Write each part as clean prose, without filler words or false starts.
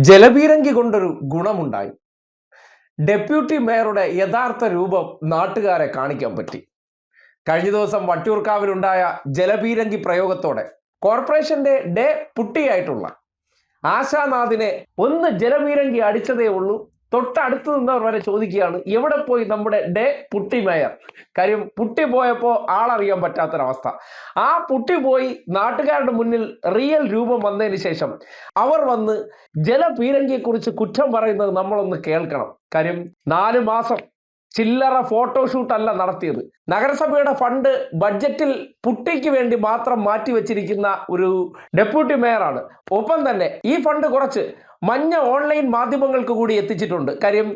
ജലപീരങ്കി കൊണ്ടൊരു ഗുണമുണ്ടായി. ഡെപ്യൂട്ടി മേയറുടെ യഥാർത്ഥ രൂപം നാട്ടുകാരെ കാണിക്കാൻ പറ്റി. കഴിഞ്ഞ ദിവസം വട്ടിയൂർക്കാവിലുണ്ടായ ജലപീരങ്കി പ്രയോഗത്തോടെ കോർപ്പറേഷന്റെ ഡേ പുട്ടിയായിട്ടുള്ള ആശാനാഥിനെ ഒന്ന് ജലപീരങ്കി അടിച്ചതേ ഉള്ളൂ. തൊട്ടടുത്ത് നിന്നവർ വരെ ചോദിക്കുകയാണ്, എവിടെ പോയി നമ്മുടെ ഡേ പുട്ടി മേയർ? കാര്യം പുട്ടി പോയപ്പോൾ ആളറിയാൻ പറ്റാത്തൊരവസ്ഥ. ആ പുട്ടി പോയി നാട്ടുകാരുടെ മുന്നിൽ റിയൽ രൂപം വന്നതിന് ശേഷം അവർ വന്ന് ജലപീരങ്കിയെക്കുറിച്ച് കുറ്റം പറയുന്നത് നമ്മളൊന്ന് കേൾക്കണം. കാര്യം 4 മാസം ചില്ലറ ഫോട്ടോഷൂട്ട് അല്ല നടത്തിയത്. നഗരസഭയുടെ ഫണ്ട് ബഡ്ജറ്റിൽ പുട്ടിക്ക് വേണ്ടി മാത്രം മാറ്റിവെച്ചിരിക്കുന്ന ഒരു ഡെപ്യൂട്ടി മേയറാണ്. ഒപ്പം തന്നെ ഈ ഫണ്ട് കുറച്ച് മഞ്ഞ ഓൺലൈൻ മാധ്യമങ്ങൾക്ക് കൂടി എത്തിച്ചിട്ടുണ്ട്. കാര്യം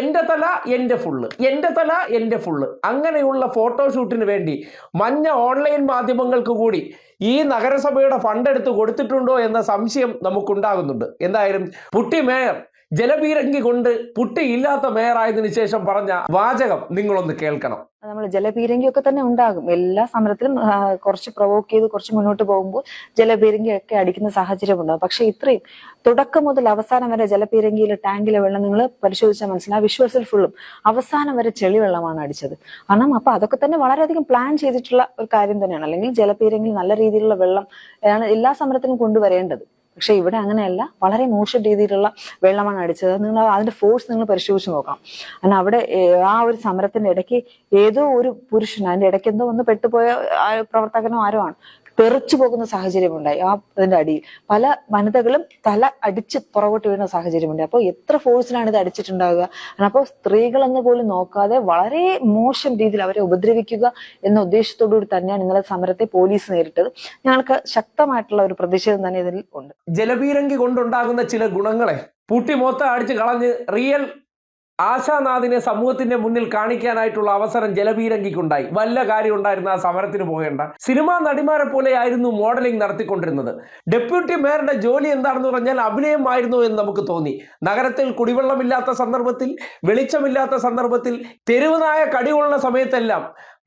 എൻ്റെ തല എൻ്റെ ഫുള്ള്, എൻ്റെ തല എൻ്റെ ഫുള്ള്, അങ്ങനെയുള്ള ഫോട്ടോഷൂട്ടിന് വേണ്ടി മഞ്ഞ ഓൺലൈൻ മാധ്യമങ്ങൾക്ക് കൂടി ഈ നഗരസഭയുടെ ഫണ്ട് എടുത്ത് കൊടുത്തിട്ടുണ്ടോ എന്ന സംശയം നമുക്കുണ്ടാകുന്നുണ്ട്. എന്തായാലും പുട്ടി മേയർ ജലപീരങ്കി കൊണ്ട് പുട്ടിയില്ലാത്ത മേയറായതിനു ശേഷം പറഞ്ഞ വാചകം നിങ്ങളൊന്ന് കേൾക്കണം. നമ്മൾ ജലപീരങ്കി ഒക്കെ തന്നെ ഉണ്ടാകും എല്ലാ സമരത്തിലും. കുറച്ച് പ്രൊവോക്ക് ചെയ്ത് കുറച്ച് മുന്നോട്ട് പോകുമ്പോൾ ജലപീരങ്കി ഒക്കെ അടിക്കുന്ന സാഹചര്യം ഉണ്ടാകും. പക്ഷെ ഇത്രയും തുടക്കം മുതൽ അവസാനം വരെ ജലപീരങ്കിയിലെ ടാങ്കിലെ വെള്ളം നിങ്ങൾ പരിശോധിച്ചാൽ മനസ്സിലാവും. വിഷ്വൽസിൽ ഫുള്ളും അവസാനം വരെ ചെളി വെള്ളമാണ് അടിച്ചത്. കാരണം അപ്പൊ അതൊക്കെ തന്നെ വളരെയധികം പ്ലാൻ ചെയ്തിട്ടുള്ള ഒരു കാര്യം തന്നെയാണ്. അല്ലെങ്കിൽ ജലപീരങ്കിയിൽ നല്ല രീതിയിലുള്ള വെള്ളം ആണ് എല്ലാ സമരത്തിനും കൊണ്ടുവരേണ്ടത്. പക്ഷെ ഇവിടെ അങ്ങനെയല്ല, വളരെ മോശം രീതിയിലുള്ള വെള്ളമാണ് അടിച്ചത്. നിങ്ങൾ അതിന്റെ ഫോഴ്സ് നിങ്ങൾ പരിശോധിച്ച് നോക്കണം. കാരണം അവിടെ ആ ഒരു സമരത്തിന്റെ ഇടയ്ക്ക് ഏതോ ഒരു പുരുഷൻ അതിന്റെ ഇടയ്ക്ക് എന്തോ ഒന്ന് പെട്ടുപോയ പ്രവർത്തകനോ ആരോ ആണ് തെറിച്ചു പോകുന്ന സാഹചര്യം ഉണ്ടായി. അതിന്റെ അടിയിൽ പല വനിതകളും തല അടിച്ച് പുറകോട്ട് വീഴുന്ന സാഹചര്യമുണ്ട്. അപ്പോൾ എത്ര ഫോഴ്സിലാണ് ഇത് അടിച്ചിട്ടുണ്ടാവുക? അപ്പോൾ സ്ത്രീകളെന്ന് പോലും നോക്കാതെ വളരെ മോശം രീതിയിൽ അവരെ ഉപദ്രവിക്കുക എന്ന ഉദ്ദേശത്തോടുകൂടി തന്നെയാണ് ഇന്നലെ സമരത്തെ പോലീസ് നേരിട്ടത്. ഞങ്ങൾക്ക് ശക്തമായിട്ടുള്ള ഒരു പ്രതിഷേധം തന്നെ ഇതിൽ ഉണ്ട്. ജലപീരങ്കി കൊണ്ടുണ്ടാകുന്ന ചില ഗുണങ്ങളെ പൂട്ടി മൊത്തം അടിച്ച് കളഞ്ഞ് റിയൽ ആശാനാഥിനെ സമൂഹത്തിന്റെ മുന്നിൽ കാണിക്കാനായിട്ടുള്ള അവസരം ജലപീരങ്കിക്കുണ്ടായി. വല്ല കാര്യം ഉണ്ടായിരുന്ന ആ സമരത്തിന് പോകേണ്ട. സിനിമാ നടിമാരെ പോലെയായിരുന്നു മോഡലിംഗ് നടത്തിക്കൊണ്ടിരുന്നത്. ഡെപ്യൂട്ടി മേയറുടെ ജോലി എന്താണെന്ന് പറഞ്ഞാൽ അഭിനയമായിരുന്നു എന്ന് നമുക്ക് തോന്നി. നഗരത്തിൽ കുടിവെള്ളമില്ലാത്ത സന്ദർഭത്തിൽ, വെളിച്ചമില്ലാത്ത സന്ദർഭത്തിൽ, തെരുവുനായ കടികൊള്ളുന്ന സമയത്തെല്ലാം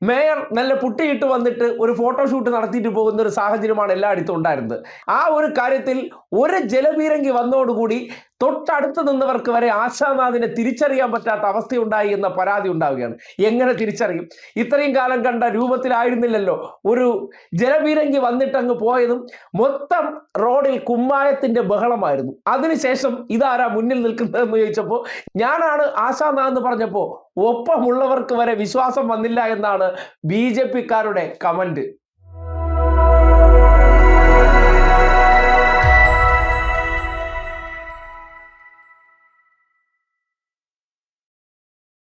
മേയർ നല്ല പുട്ടിയിട്ട് വന്നിട്ട് ഒരു ഫോട്ടോഷൂട്ട് നടത്തിയിട്ട് പോകുന്ന ഒരു സാഹചര്യമാണ് എല്ലായിടത്തും ഉണ്ടായിരുന്നത്. ആ ഒരു കാര്യത്തിൽ ഒരു ജലപീരങ്കി വന്നതോടുകൂടി തൊട്ടടുത്ത് നിന്നവർക്ക് വരെ ആശാനാഥിനെ തിരിച്ചറിയാൻ പറ്റാത്ത അവസ്ഥയുണ്ടായി എന്ന പരാതി ഉണ്ടാവുകയാണ്. എങ്ങനെ തിരിച്ചറിയും? ഇത്രയും കാലം കണ്ട രൂപത്തിലായിരുന്നില്ലല്ലോ. ഒരു ജലപീരങ്കി വന്നിട്ട് അങ്ങ് പോയതും മൊത്തം റോഡിൽ കുമ്മായത്തിന്റെ ബഹളമായിരുന്നു. അതിനുശേഷം ഇതാരാ മുന്നിൽ നിൽക്കുന്നതെന്ന് ചോദിച്ചപ്പോൾ ഞാനാണ് ആശാനാഥ് എന്ന് പറഞ്ഞപ്പോൾ ഒപ്പമുള്ളവർക്ക് വരെ വിശ്വാസം വന്നില്ല എന്നാണ് BJP-ക്കാരുടെ കമന്റ്.